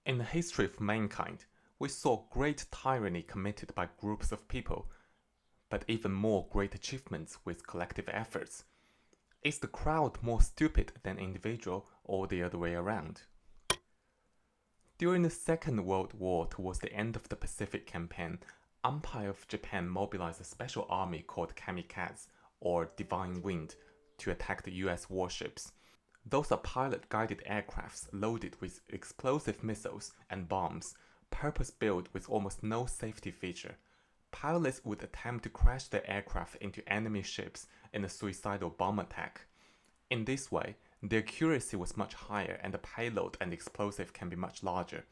In the history of mankind, we saw great tyranny committed by groups of people, but even more great achievements with collective efforts. Is the crowd more stupid than individual, or the other way around? During the Second World War, towards the end of the Pacific Campaign, Empire of Japan mobilized a special army called kamikaze, or Divine Wind, to attack the US warships. Those are pilot-guided aircrafts loaded with explosive missiles and bombs, purpose-built with almost no safety feature. Pilots would attempt to crash their aircraft into enemy ships in a suicidal bomb attack. In this way, their accuracy was much higher and the payload and explosive can be much larger.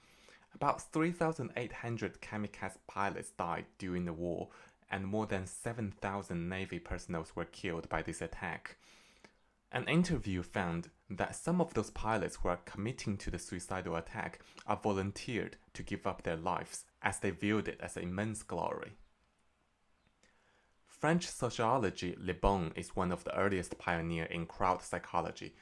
About 3,800 kamikaze pilots died during the war, and more than 7,000 Navy personnel were killed by this attack. An interview found that some of those pilots who are committing to the suicidal attack are volunteered to give up their lives as they viewed it as immense glory. French Sociology Le Bon is one of the earliest pioneers in crowd psychology.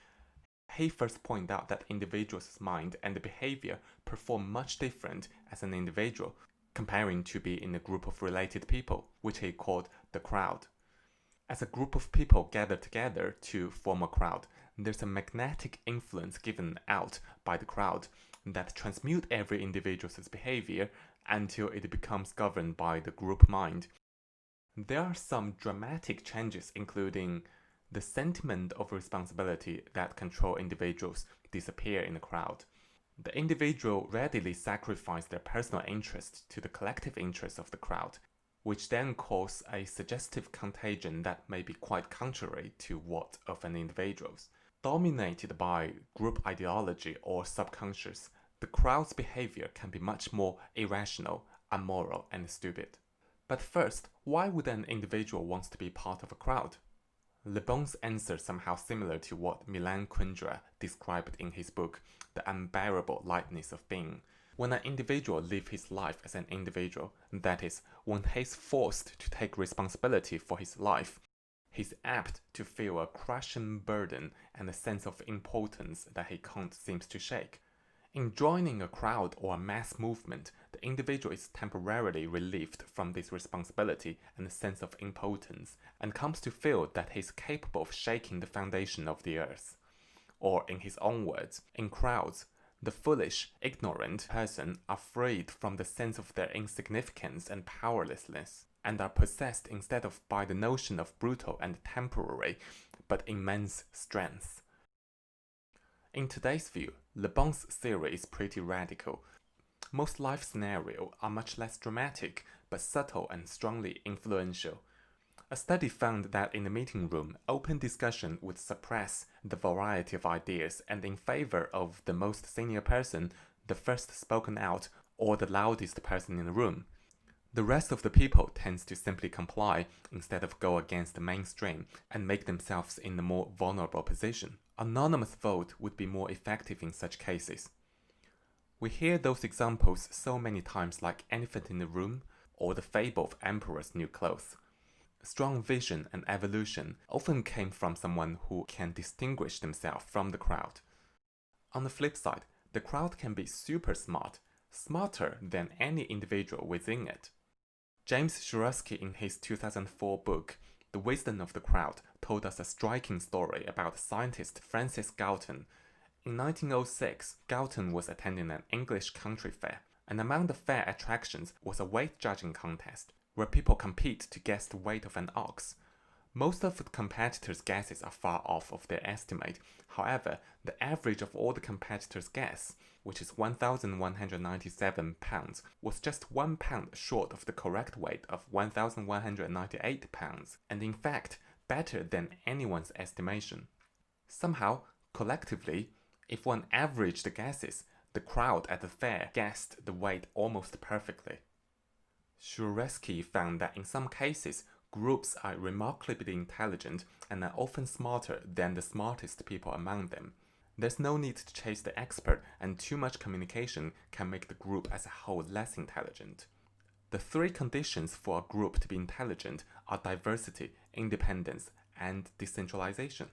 He first pointed out that individuals' mind and behavior perform much different as an individual, comparing to be in a group of related people, which he called the crowd. As a group of people gather together to form a crowd, there's a magnetic influence given out by the crowd that transmutes every individual's behavior until it becomes governed by the group mind. There are some dramatic changes, including the sentiment of responsibility that control individuals disappear in the crowd. The individual readily sacrifice their personal interest to the collective interest of the crowd, which then causes a suggestive contagion that may be quite contrary to what of an individual's. Dominated by group ideology or subconscious, the crowd's behavior can be much more irrational, immoral, and stupid. But first, why would an individual want to be part of a crowd? Le Bon's answer is somehow similar to what Milan Kundera described in his book, The Unbearable Lightness of Being. When an individual lives his life as an individual, that is, when he is forced to take responsibility for his life, he's apt to feel a crushing burden and a sense of impotence that he can't seem to shake. In joining a crowd or a mass movement, the individual is temporarily relieved from this responsibility and a sense of impotence, and comes to feel that he is capable of shaking the foundation of the earth. Or, in his own words, in crowds, the foolish, ignorant person are freed from the sense of their insignificance and powerlessness, and are possessed instead of by the notion of brutal and temporary, but immense strength. In today's view, Le Bon's theory is pretty radical. Most life scenarios are much less dramatic, but subtle and strongly influential. A study found that in the meeting room, open discussion would suppress the variety of ideas and in favor of the most senior person, the first spoken out, or the loudest person in the room. The rest of the people tends to simply comply instead of go against the mainstream and make themselves in a more vulnerable position. Anonymous vote would be more effective in such cases. We hear those examples so many times, like Elephant in the Room or the fable of Emperor's New Clothes. Strong vision and evolution often came from someone who can distinguish themselves from the crowd. On the flip side, the crowd can be super smart, smarter than any individual within it. James Surowiecki, in his 2004 book, The Wisdom of the Crowd, told us a striking story about scientist Francis Galton. In 1906, Galton was attending an English country fair, and among the fair attractions was a weight judging contest, where people compete to guess the weight of an ox. Most of the competitors' guesses are far off of their estimate. However, the average of all the competitors' guess, which is 1,197 pounds, was just 1 pound short of the correct weight of 1,198 pounds, and in fact, better than anyone's estimation. Somehow, collectively, if one averaged the guesses, the crowd at the fair guessed the weight almost perfectly. Surowiecki found that in some cases, groups are remarkably intelligent and are often smarter than the smartest people among them. There's no need to chase the expert, and too much communication can make the group as a whole less intelligent. The three conditions for a group to be intelligent are diversity, independence, and decentralization.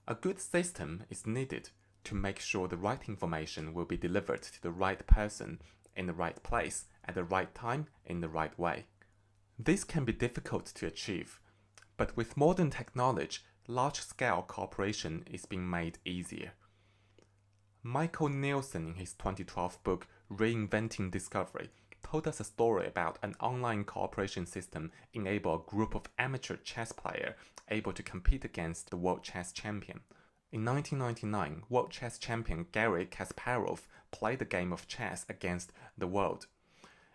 A good system is needed to make sure the right information will be delivered to the right person in the right place at the right time in the right way. This can be difficult to achieve, but with modern technology, large-scale cooperation is being made easier. Michael Nielsen, in his 2012 book Reinventing Discovery, told us a story about an online cooperation system enable a group of amateur chess players able to compete against the world chess champion. In 1999, world chess champion Garry Kasparov played a game of chess against the world.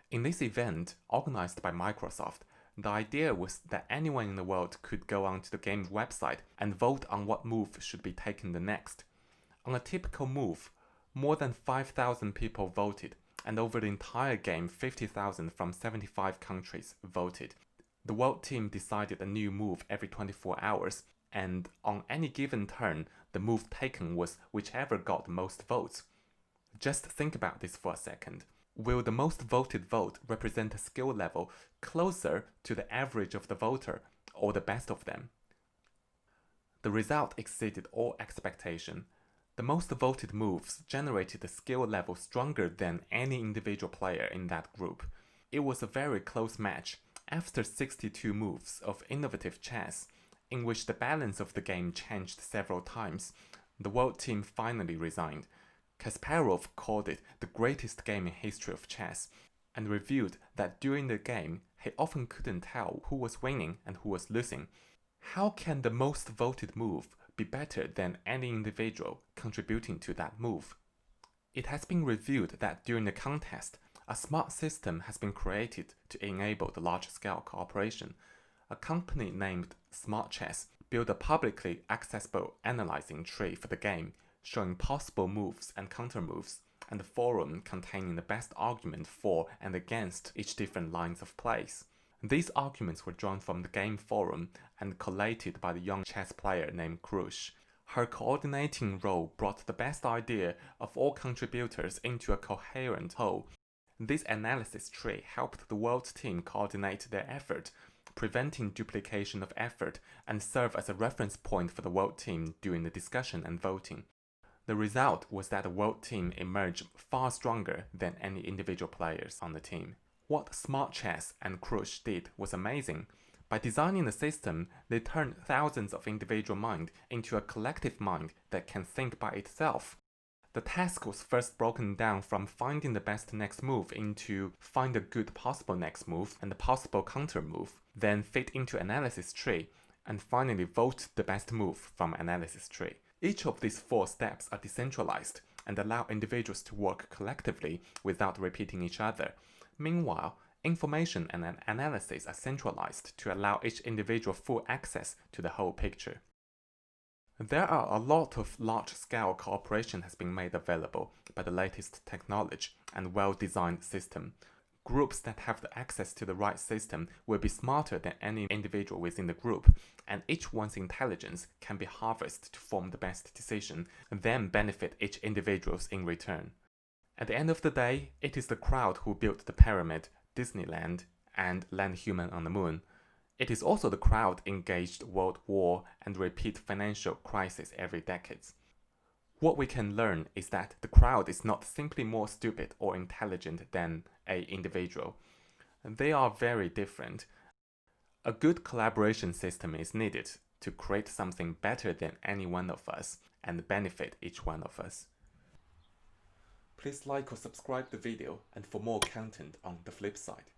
In this event, organized by Microsoft, the idea was that anyone in the world could go onto the game's website and vote on what move should be taken the next. On a typical move, more than 5,000 people voted, and over the entire game, 50,000 from 75 countries voted. The world team decided a new move every 24 hours, and on any given turn, the move taken was whichever got the most votes. Just think about this for a second. Will the most voted vote represent a skill level closer to the average of the voter, or the best of them? The result exceeded all expectation. The most voted moves generated a skill level stronger than any individual player in that group. It was a very close match after 62 moves of innovative chess, in which the balance of the game changed several times. The world team finally resigned. Kasparov called it the greatest game in history of chess, and revealed that during the game, he often couldn't tell who was winning and who was losing. How can the most voted move be better than any individual contributing to that move? It has been revealed that during the contest, a smart system has been created to enable the large-scale cooperation. A company named Smart Chess built a publicly accessible analyzing tree for the game, showing possible moves and counter-moves, and a forum containing the best argument for and against each different lines of plays. These arguments were drawn from the game forum and collated by the young chess player named Krush. Her coordinating role brought the best idea of all contributors into a coherent whole. This analysis tree helped the world team coordinate their effort, preventing duplication of effort, and serve as a reference point for the world team during the discussion and voting. The result was that the world team emerged far stronger than any individual players on the team. What Smart Chess and Krush did was amazing. By designing the system, they turned thousands of individual minds into a collective mind that can think by itself. The task was first broken down from finding the best next move into find a good possible next move and a possible counter move, then fit into analysis tree, and finally vote the best move from analysis tree. Each of these 4 steps are decentralized and allow individuals to work collectively without repeating each other. Meanwhile, information and analysis are centralized to allow each individual full access to the whole picture. There are a lot of large-scale cooperation has been made available by the latest technology and well-designed system. Groups that have the access to the right system will be smarter than any individual within the group, and each one's intelligence can be harvested to form the best decision and then benefit each individual in return. At the end of the day, it is the crowd who built the pyramid, Disneyland, and land human on the moon. It is also the crowd engaged world war and repeat financial crisis every decade. What we can learn is that the crowd is not simply more stupid or intelligent than an individual. They are very different. A good collaboration system is needed to create something better than any one of us and benefit each one of us. Please like or subscribe the video and for more content on the flip side.